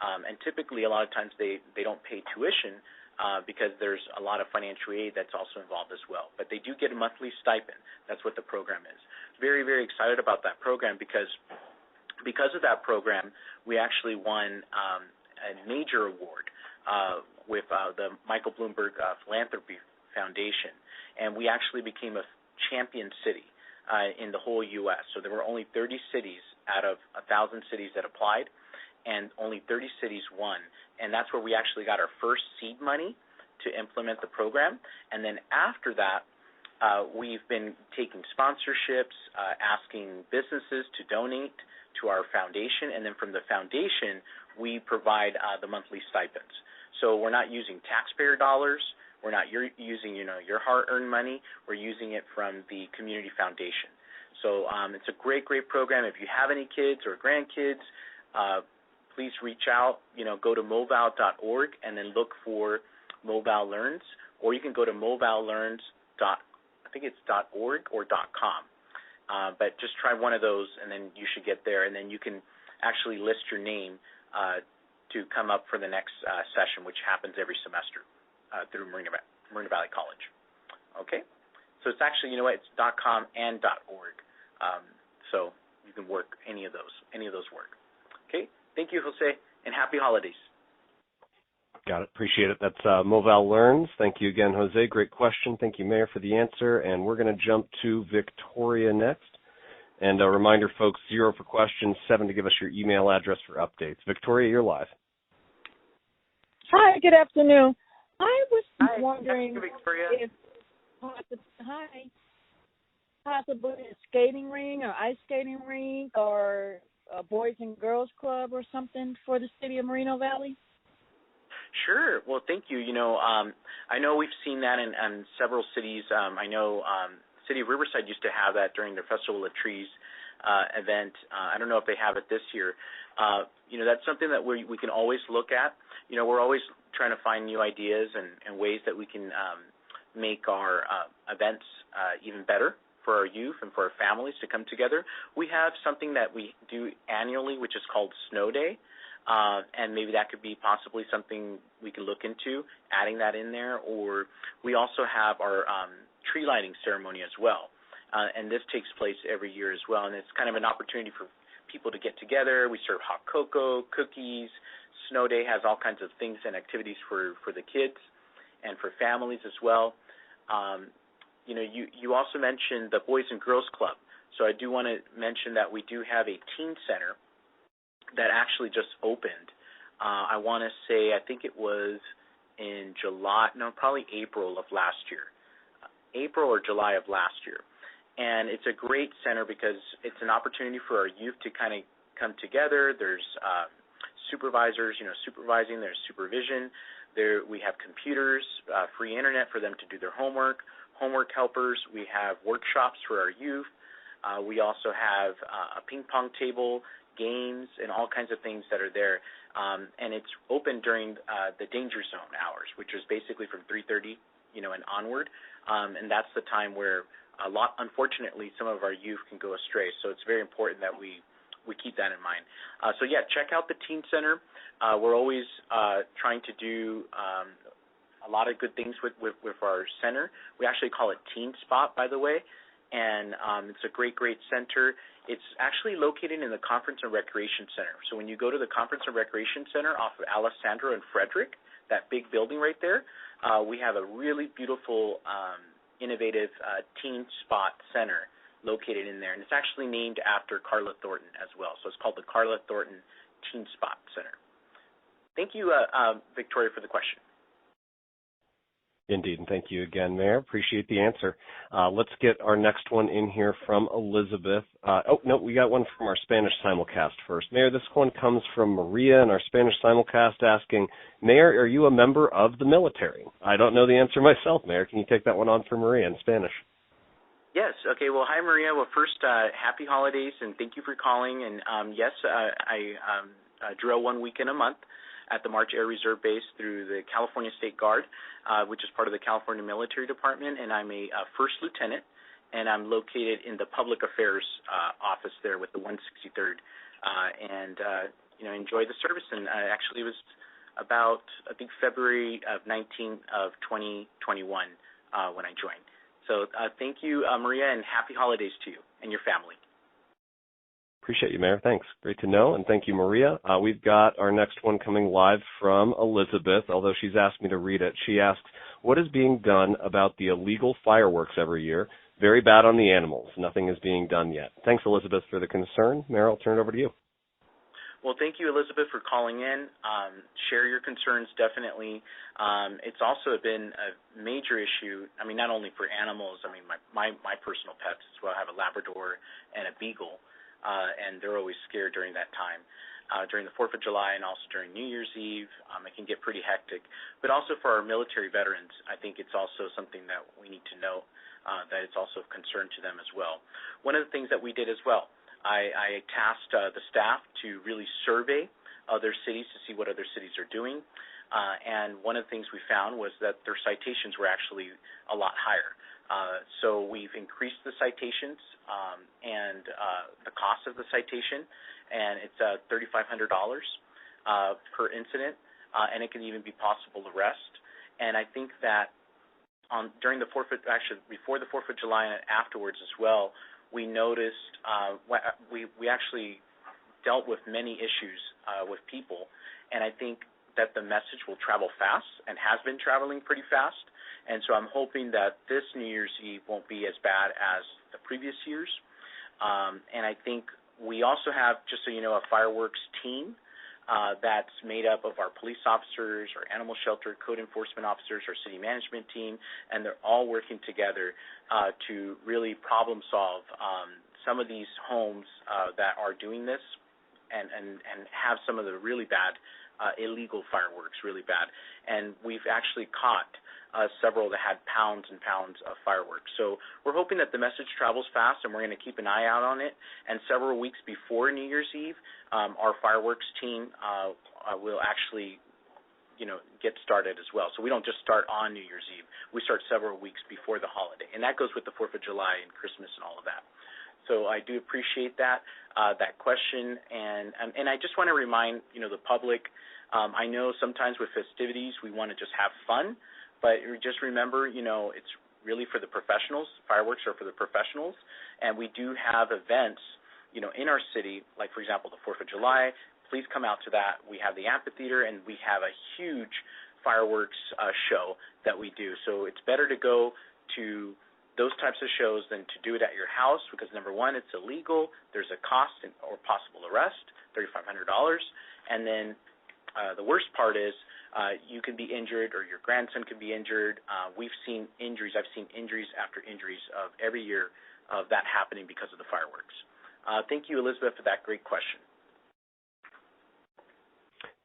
And typically, a lot of times they don't pay tuition because there's a lot of financial aid that's also involved as well. But they do get a monthly stipend. That's what the program is. Very, very excited about that program because of that program, we actually won a major award with the Michael Bloomberg Philanthropy Foundation. And we actually became a champion city in the whole U.S. So there were only 30 cities out of 1,000 cities that applied, and only 30 cities won. And that's where we actually got our first seed money to implement the program. And then after that, we've been taking sponsorships, asking businesses to donate to our foundation, and then from the foundation, we provide the monthly stipends. So we're not using taxpayer dollars. We're not using, your hard-earned money. We're using it from the community foundation. So it's a great program. If you have any kids or grandkids, please reach out. Go to moval.org and then look for MoVal Learns, or you can go to movallearns.org or .com. But just try one of those, and then you should get there, and then you can actually list your name to come up for the next session, which happens every semester through Marina Valley College. Okay? So it's actually, it's .com and .org. So you can work any of those work. Okay? Thank you, Jose, and happy holidays. Got it. Appreciate it. That's MoVal Learns. Thank you again, Jose. Great question. Thank you, Mayor, for the answer. And we're going to jump to Victoria next. And a reminder, folks, 0 for questions, 7 to give us your email address for updates. Victoria, you're live. Hi, good afternoon. I was wondering if possibly a skating ring or ice skating rink or a Boys and Girls Club or something for the city of Moreno Valley? Sure. Well, thank you. I know we've seen that in several cities. I know City of Riverside used to have that during their Festival of Trees event. I don't know if they have it this year. That's something that we can always look at. We're always trying to find new ideas and ways that we can make our events even better for our youth and for our families to come together. We have something that we do annually, which is called Snow Day, and maybe that could be possibly something we can look into, adding that in there. Or we also have our tree lighting ceremony as well, and this takes place every year as well, and it's kind of an opportunity for people to get together. We serve hot cocoa, cookies. Snow Day has all kinds of things and activities for the kids and for families as well. You also mentioned the Boys and Girls Club. So I do want to mention that we do have a teen center that actually just opened I want to say, I think it was in July, no, probably April of last year. April or July of last year. And it's a great center because it's an opportunity for our youth to kind of come together. There's supervisors, supervising. There's supervision. There we have computers, free internet for them to do their homework helpers. We have workshops for our youth. We also have a ping pong table, games, and all kinds of things that are there. And it's open during the danger zone hours, which is basically from 3:30, and onward. And that's the time where unfortunately, some of our youth can go astray. So it's very important that we keep that in mind. So yeah, check out the Teen Center. We're always trying to do a lot of good things with our center. We actually call it Teen Spot, by the way, and it's a great center. It's actually located in the Conference and Recreation Center. So when you go to the Conference and Recreation Center off of Alessandro and Frederick, that big building right there, we have a really beautiful, innovative Teen Spot Center located in there, and it's actually named after Carla Thornton as well. So it's called the Carla Thornton Teen Spot Center. Thank you, Victoria, for the question. Indeed, and thank you again, Mayor. Appreciate the answer. Let's get our next one in here from Elizabeth. We got one from our Spanish simulcast first. Mayor, this one comes from Maria in our Spanish simulcast asking, Mayor, are you a member of the military? I don't know the answer myself, Mayor. Can you take that one on for Maria in Spanish? Yes. Okay. Well, hi, Maria. Well, first, happy holidays, and thank you for calling. And yes, I drill 1 week in a month at the March Air Reserve Base through the California State Guard, which is part of the California Military Department, and I'm a first lieutenant, and I'm located in the Public Affairs office there with the 163rd, and enjoy the service. And actually, it was about, I think, February of 2021 when I joined. So thank you, Maria, and happy holidays to you and your family. Appreciate you, Mayor. Thanks. Great to know, and thank you, Maria. We've got our next one coming live from Elizabeth, although she's asked me to read it. She asks, what is being done about the illegal fireworks every year? Very bad on the animals. Nothing is being done yet. Thanks, Elizabeth, for the concern. Mayor, I'll turn it over to you. Well, thank you, Elizabeth, for calling in. Share your concerns, definitely. It's also been a major issue, not only for animals. My personal pets as well. I have a Labrador and a Beagle, and they're always scared during that time. During the 4th of July and also during New Year's Eve, it can get pretty hectic. But also for our military veterans, I think it's also something that we need to know, that it's also of concern to them as well. One of the things that we did as well, I tasked the staff to really survey other cities to see what other cities are doing. And one of the things we found was that their citations were actually a lot higher. So we've increased the citations and the cost of the citation, and it's $3,500 per incident, and it can even be possible arrest. And I think that during the before the 4th of July and afterwards as well, we noticed we actually dealt with many issues with people, and I think that the message will travel fast and has been traveling pretty fast. And so I'm hoping that this New Year's Eve won't be as bad as the previous years. And I think we also have, just so you know, a fireworks team that's made up of our police officers, our animal shelter, code enforcement officers, our city management team, and they're all working together to really problem solve some of these homes that are doing this and have some of the really bad illegal fireworks, really bad. And we've actually caught several that had pounds and pounds of fireworks. So we're hoping that the message travels fast, and we're going to keep an eye out on it. And several weeks before New Year's Eve, our fireworks team will actually, get started as well. So we don't just start on New Year's Eve. We start several weeks before the holiday, and that goes with the 4th of July and Christmas and all of that. So I do appreciate that question, and I just want to remind the public. I know sometimes with festivities we want to just have fun, but just remember, it's really for the professionals. Fireworks are for the professionals, and we do have events, in our city, like for example the 4th of July. Please come out to that. We have the amphitheater, and we have a huge fireworks show that we do. So it's better to go to those types of shows than to do it at your house because, number one, it's illegal. There's a cost or possible arrest, $3,500. And then the worst part is you can be injured or your grandson could be injured. We've seen injuries. I've seen injuries after injuries of every year of that happening because of the fireworks. Thank you, Elizabeth, for that great question.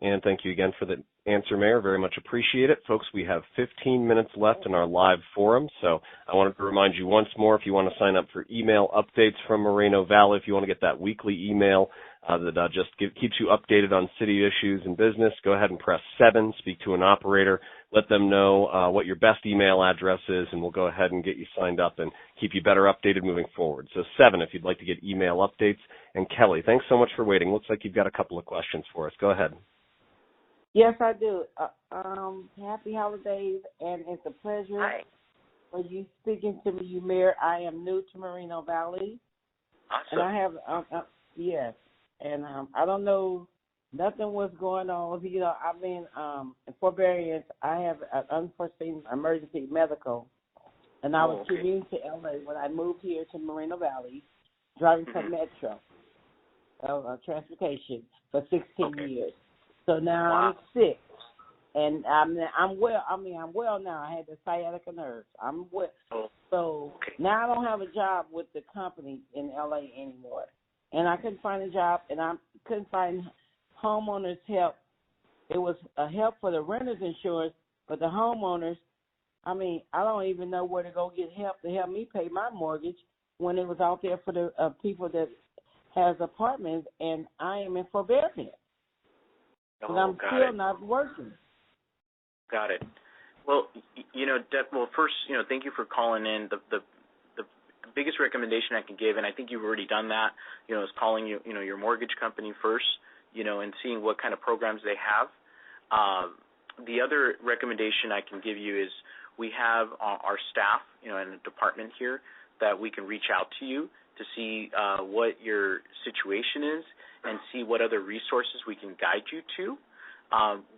And thank you again for the answer, Mayor. Very much appreciate it. Folks, we have 15 minutes left in our live forum, so I wanted to remind you once more, if you want to sign up for email updates from Moreno Valley, if you want to get that weekly email that just keeps you updated on city issues and business, go ahead and press 7, speak to an operator, let them know what your best email address is, and we'll go ahead and get you signed up and keep you better updated moving forward. So 7 if you'd like to get email updates. And Kelly, thanks so much for waiting. Looks like you've got a couple of questions for us. Go ahead. Yes, I do. Happy holidays, and it's a pleasure for you speaking to me, Mayor. I am new to Moreno Valley. Awesome. And I have, yes, and I don't know nothing what's going on. You know, I've been in forbearance. I have an unforeseen emergency medical, and I was commuting to LA when I moved here to Moreno Valley, driving for Metro transportation for 16 years. So now I'm sick, and I'm well. I'm well now. I had the sciatica nerves. I'm well. So now I don't have a job with the company in LA anymore, and I couldn't find a job, and I couldn't find homeowners help. It was a help for the renters insurance, but the homeowners, I don't even know where to go get help to help me pay my mortgage when it was out there for the people that has apartments, and I am in forbearance. And I'm still not working. Got it. Well, first, thank you for calling in. The biggest recommendation I can give, and I think you've already done that, is calling your mortgage company first, and seeing what kind of programs they have. The other recommendation I can give you is we have our staff, in the department here, that we can reach out to you to see what your situation is and see what other resources we can guide you to.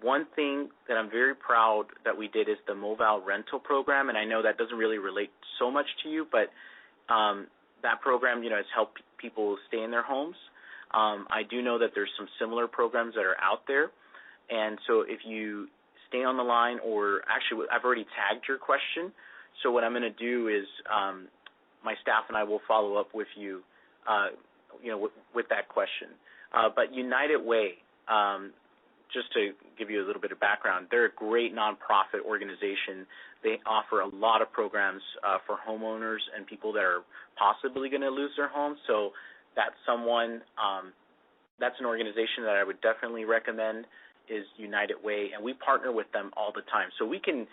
One thing that I'm very proud that we did is the mobile rental program, and I know that doesn't really relate so much to you, but that program, has helped people stay in their homes. I do know that there's some similar programs that are out there, and so if you stay on the line, or actually I've already tagged your question, so what I'm going to do is my staff and I will follow up with you, with that question. But United Way, just to give you a little bit of background, they're a great nonprofit organization. They offer a lot of programs for homeowners and people that are possibly going to lose their homes. So that's that's an organization that I would definitely recommend is United Way, and we partner with them all the time. So we can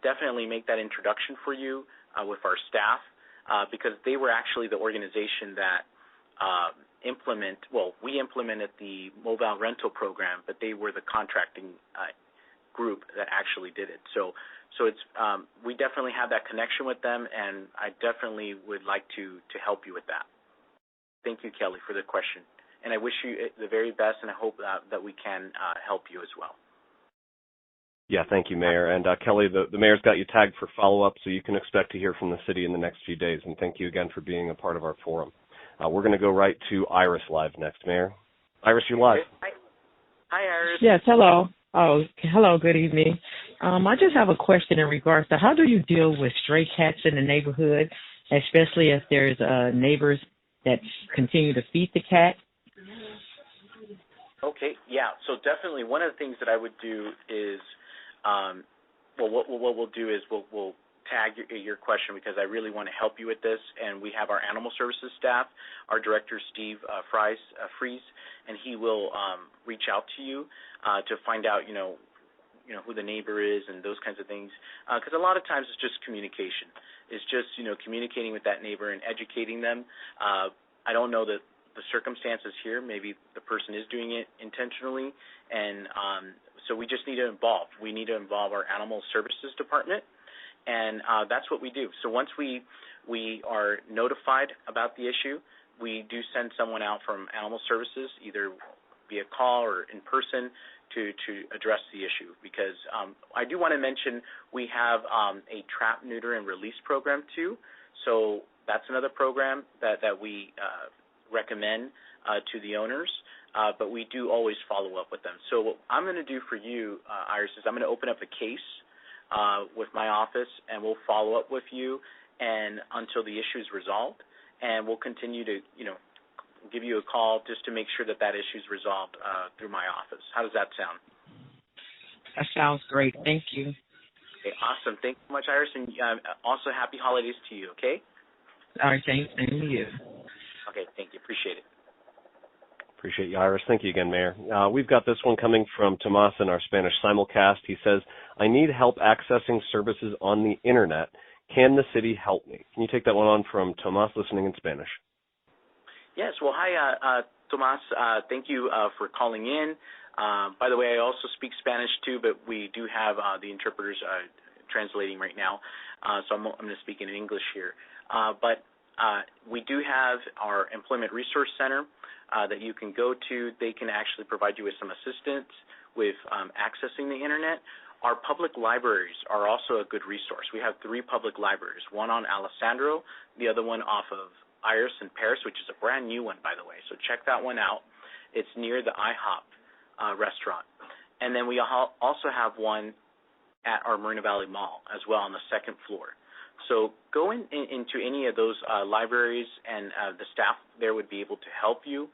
definitely make that introduction for you with our staff because they were actually the organization that we implemented the mobile rental program, but they were the contracting group that actually did it. So it's we definitely have that connection with them, and I definitely would like to help you with that. Thank you, Kelly, for the question, and I wish you the very best, and I hope that we can help you as well. Yeah, thank you, Mayor. And Kelly, the Mayor's got you tagged for follow-up, so you can expect to hear from the city in the next few days, and thank you again for being a part of our forum. We're going to go right to Iris live next, Mayor. Iris, you're live. Hi, Iris. Yes, hello. Oh, hello, good evening. I just have a question in regards to how do you deal with stray cats in the neighborhood, especially if there's neighbors that continue to feed the cat? Okay, yeah. So definitely one of the things that I would do is, what we'll do is we'll tag your question because I really want to help you with this, and we have our animal services staff, our director Steve Fries, and he will reach out to you to find out who the neighbor is and those kinds of things, because a lot of times it's just communication. It's just communicating with that neighbor and educating them. I don't know the circumstances here. Maybe the person is doing it intentionally, and so we just need to involve. We need to involve our animal services department. And that's what we do. So once we are notified about the issue, we do send someone out from Animal Services, either via call or in person, to address the issue. Because I do want to mention we have a trap, neuter, and release program too. So that's another program that we recommend to the owners. but we do always follow up with them. So what I'm going to do for you, Iris, is I'm going to open up a case with my office, and we'll follow up with you and until the issue is resolved, and we'll continue to, give you a call just to make sure that issue is resolved through my office. How does that sound? That sounds great. Thank you. Okay, awesome. Thank you so much, Iris, and also happy holidays to you, okay? All right, thanks. Same to you. Okay, thank you. Appreciate it. Appreciate you, Iris. Thank you again, Mayor. We've got this one coming from Tomas in our Spanish simulcast. He says, I need help accessing services on the Internet. Can the city help me? Can you take that one on from Tomas, listening in Spanish? Yes. Well, hi, Tomas. Thank you for calling in. By the way, I also speak Spanish, too, but we do have the interpreters translating right now, so I'm going to speak in English here. But we do have our Employment Resource Center that you can go to. They can actually provide you with some assistance with accessing the Internet. Our public libraries are also a good resource. We have 3 public libraries, one on Alessandro, the other one off of Iris in Paris, which is a brand new one, by the way. So check that one out. It's near the IHOP restaurant. And then we also have one at our Moreno Valley Mall as well on the 2nd floor. So go into any of those libraries, and the staff there would be able to help you.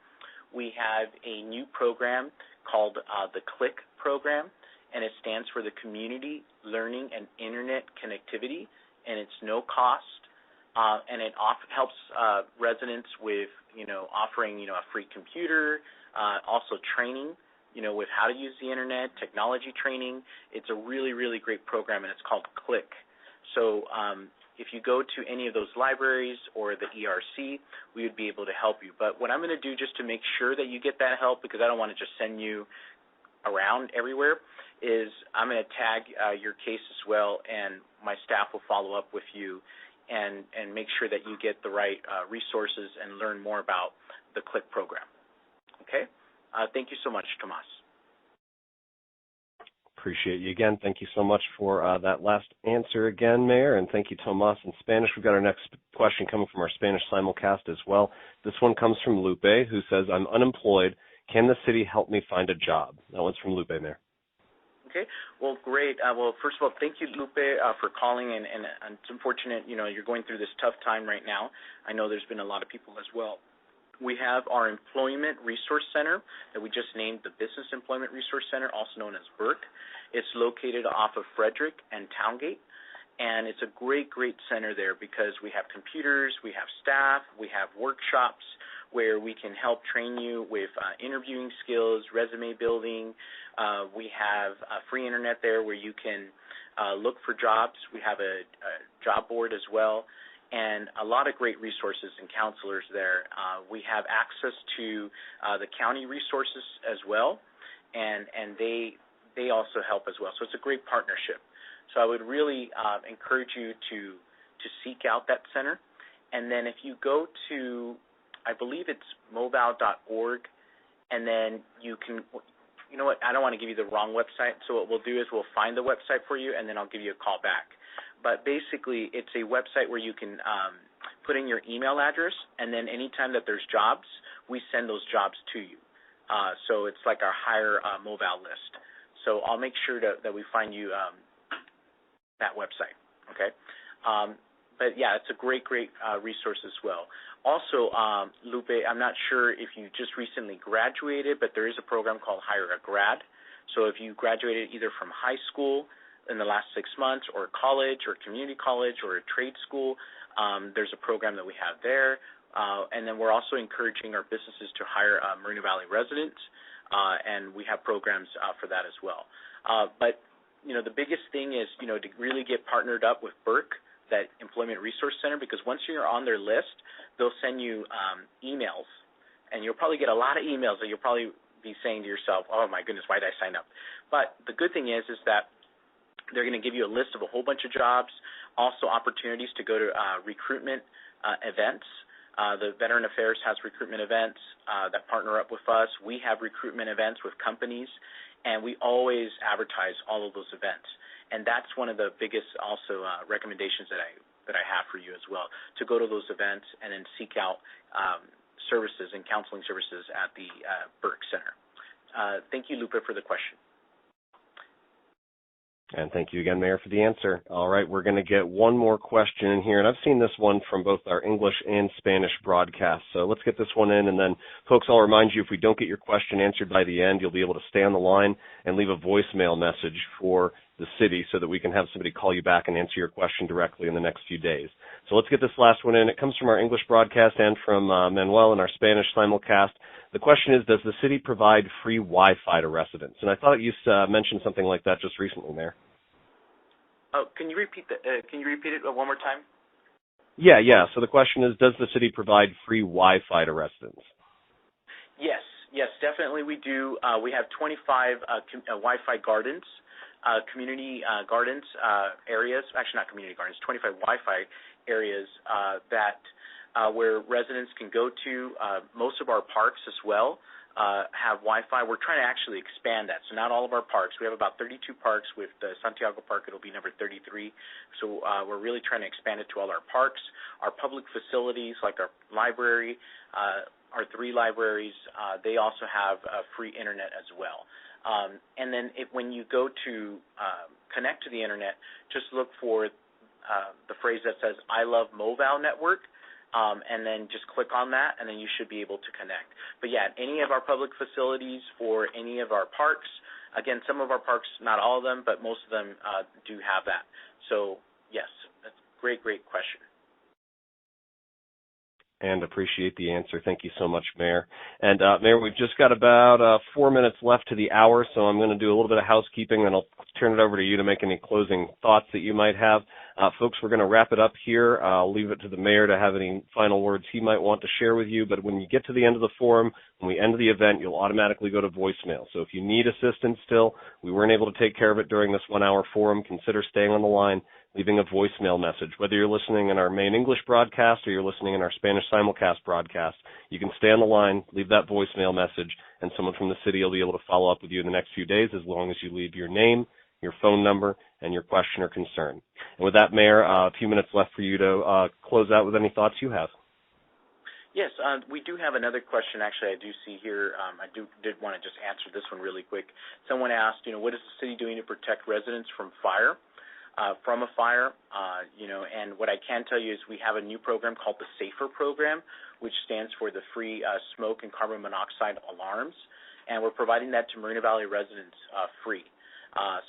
We have a new program called the CLICK program, and it stands for the Community Learning and Internet Connectivity, and it's no cost, and it helps residents with, offering, a free computer, also training, with how to use the Internet, technology training. It's a really, really great program, and it's called CLICK. So if you go to any of those libraries or the ERC, we would be able to help you. But what I'm going to do just to make sure that you get that help, because I don't want to just send you around everywhere, is I'm going to tag your case as well, and my staff will follow up with you and make sure that you get the right resources and learn more about the CLICK program. Okay? Thank you so much, Tomas. Appreciate you again. Thank you so much for that last answer again, Mayor, and thank you, Tomas, in Spanish. We've got our next question coming from our Spanish simulcast as well. This one comes from Lupe, who says, I'm unemployed. Can the city help me find a job? That one's from Lupe, Mayor. Okay. Well, great. Well, first of all, thank you, Lupe, for calling, and it's unfortunate, you're going through this tough time right now. I know there's been a lot of people as well. We have our Employment Resource Center that we just named the Business Employment Resource Center, also known as BERC. It's located off of Frederick and Towngate, and it's a great, great center there because we have computers, we have staff, we have workshops where we can help train you with interviewing skills, resume building. We have free internet there where you can look for jobs. We have a job board as well, and a lot of great resources and counselors there. We have access to the county resources as well, and they also help as well. So it's a great partnership. So I would really encourage you to seek out that center. And then if you go to, I believe it's moval.org, and then you can, you know what, I don't want to give you the wrong website, so what we'll do is we'll find the website for you, and then I'll give you a call back. But basically, it's a website where you can put in your email address, and then anytime that there's jobs, we send those jobs to you. So it's like our hire Moval list. So I'll make sure that we find you that website, okay? But, yeah, it's a great, great resource as well. Also, Lupe, I'm not sure if you just recently graduated, but there is a program called Hire a Grad. So if you graduated either from high school in the last 6 months or college or community college or a trade school, there's a program that we have there. And then we're also encouraging our businesses to hire Moreno Valley residents, and we have programs for that as well. But, the biggest thing is, to really get partnered up with BERC, that Employment Resource Center, because once you're on their list, they'll send you emails, and you'll probably get a lot of emails that you'll probably be saying to yourself, oh, my goodness, why did I sign up? But the good thing is that they're going to give you a list of a whole bunch of jobs, also opportunities to go to recruitment events. The Veteran Affairs has recruitment events that partner up with us. We have recruitment events with companies, and we always advertise all of those events. And that's one of the biggest also recommendations that I have for you as well, to go to those events and then seek out services and counseling services at the Burke Center. Thank you, Lupe, for the question. And thank you again, Mayor, for the answer. All right, we're going to get one more question in here, and I've seen this one from both our English and Spanish broadcasts. So let's get this one in, and then, folks, I'll remind you, if we don't get your question answered by the end, you'll be able to stay on the line and leave a voicemail message for the city so that we can have somebody call you back and answer your question directly in the next few days. So let's get this last one in. It comes from our English broadcast and from Manuel in our Spanish simulcast. The question is, does the city provide free Wi-Fi to residents? And I thought you mentioned something like that just recently, Mayor. Oh, can you repeat that? Can you repeat it one more time? Yeah. So the question is, does the city provide free Wi-Fi to residents? Yes, definitely we do. We have 25 Wi-Fi gardens, community gardens areas. Actually, not community gardens. 25 Wi-Fi areas that where residents can go to. Most of our parks as well have Wi-Fi. We're trying to actually expand that. So not all of our parks. We have about 32 parks. With Santiago Park, it'll be number 33. So we're really trying to expand it to all our parks. Our public facilities, like our library, our 3 libraries, they also have free internet as well. And then when you go to connect to the internet, just look for the phrase that says, I love Moval Network. And then just click on that, and then you should be able to connect. But yeah, any of our public facilities or any of our parks, again, some of our parks, not all of them, but most of them do have that. So yes, that's a great question. And appreciate the answer. Thank you so much, Mayor. And Mayor, we've just got about 4 minutes left to the hour, so I'm going to do a little bit of housekeeping, and I'll turn it over to you to make any closing thoughts that you might have. Folks, we're going to wrap it up here. I'll leave it to the Mayor to have any final words he might want to share with you, but when you get to the end of the forum, when we end the event, you'll automatically go to voicemail. So if you need assistance still, we weren't able to take care of it during this 1-hour forum, consider staying on the line, leaving a voicemail message. Whether you're listening in our main English broadcast or you're listening in our Spanish simulcast broadcast, you can stay on the line, leave that voicemail message, and someone from the city will be able to follow up with you in the next few days as long as you leave your name, your phone number, and your question or concern. And with that, Mayor, a few minutes left for you to close out with any thoughts you have. Yes, we do have another question. Actually, I do see here. I did want to just answer this one really quick. Someone asked, what is the city doing to protect residents from fire? And what I can tell you is we have a new program called the SAFER program, which stands for the Free Smoke and Carbon Monoxide Alarms, and we're providing that to Moreno Valley residents free.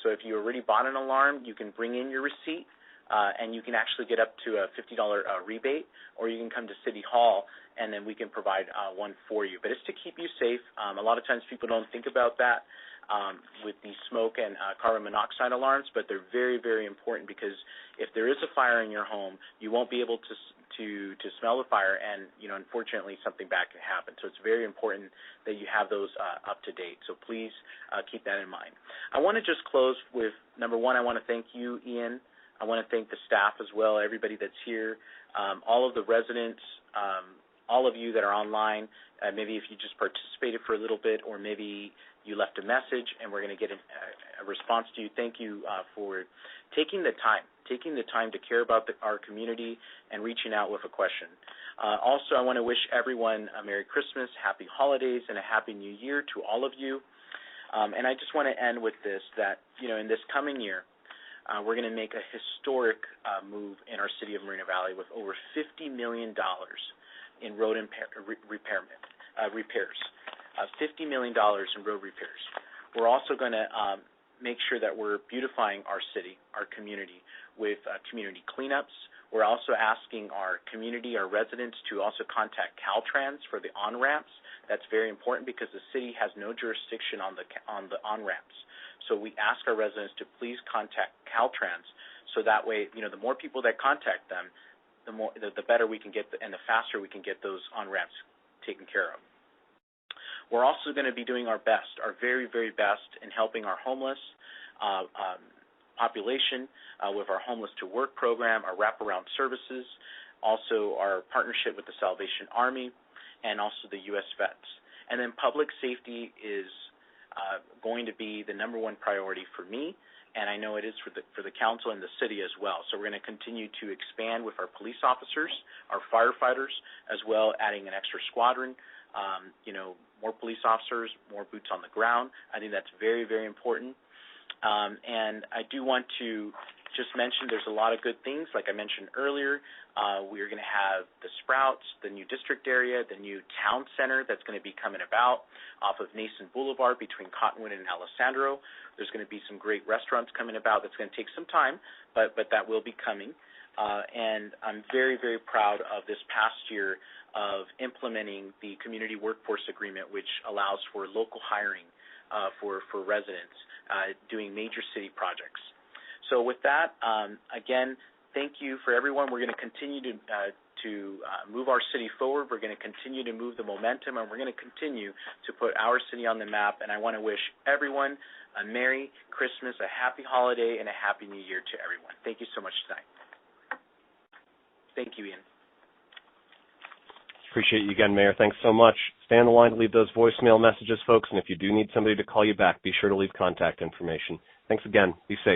So if you already bought an alarm, you can bring in your receipt, and you can actually get up to a $50 rebate, or you can come to City Hall, and then we can provide one for you. But it's to keep you safe. A lot of times people don't think about that with the smoke and carbon monoxide alarms, but they're very, very important because if there is a fire in your home, you won't be able to smell the fire, and unfortunately something bad can happen. So it's very important that you have those up to date. So please keep that in mind. I want to just close with number one. I want to thank you, Ian. I want to thank the staff as well, everybody that's here, all of the residents, all of you that are online. Maybe if you just participated for a little bit, or maybe you left a message and we're going to get a response to you. Thank you for taking the time to care about our community and reaching out with a question. Also, I want to wish everyone a Merry Christmas, Happy Holidays, and a Happy New Year to all of you. And I just want to end with this, that, in this coming year, we're going to make a historic move in our city of Moreno Valley with over $50 million in road repairs. $50 million in road repairs. We're also going to make sure that we're beautifying our city, our community, with community cleanups. We're also asking our community, our residents, to also contact Caltrans for the on-ramps. That's very important because the city has no jurisdiction on the on-ramps. So we ask our residents to please contact Caltrans, so that way, the more people that contact them, the better we can get, and the faster we can get those on-ramps taken care of. We're also going to be doing our best, our very, very best, in helping our homeless population with our Homeless to Work program, our wraparound services, also our partnership with the Salvation Army, and also the U.S. Vets. And then public safety is going to be the number one priority for me and I know it is for the council and the city as well. So we're going to continue to expand with our police officers, our firefighters, as well, adding an extra squadron, more police officers, more boots on the ground. I think that's very, very important. And I do want to just mention there's a lot of good things. Like I mentioned earlier, we're going to have the Sprouts, the new district area, the new town center that's going to be coming about off of Nason Boulevard between Cottonwood and Alessandro. There's going to be some great restaurants coming about. That's going to take some time, but that will be coming. And I'm very, very proud of this past year of implementing the Community Workforce Agreement, which allows for local hiring for residents doing major city projects. So with that, again, thank you for everyone. We're going to continue to move our city forward. We're going to continue to move the momentum, and we're going to continue to put our city on the map. And I want to wish everyone a Merry Christmas, a Happy Holiday, and a Happy New Year to everyone. Thank you so much tonight. Thank you, Ian. Appreciate you again, Mayor. Thanks so much. Stay on the line to leave those voicemail messages, folks, and if you do need somebody to call you back, be sure to leave contact information. Thanks again. Be safe.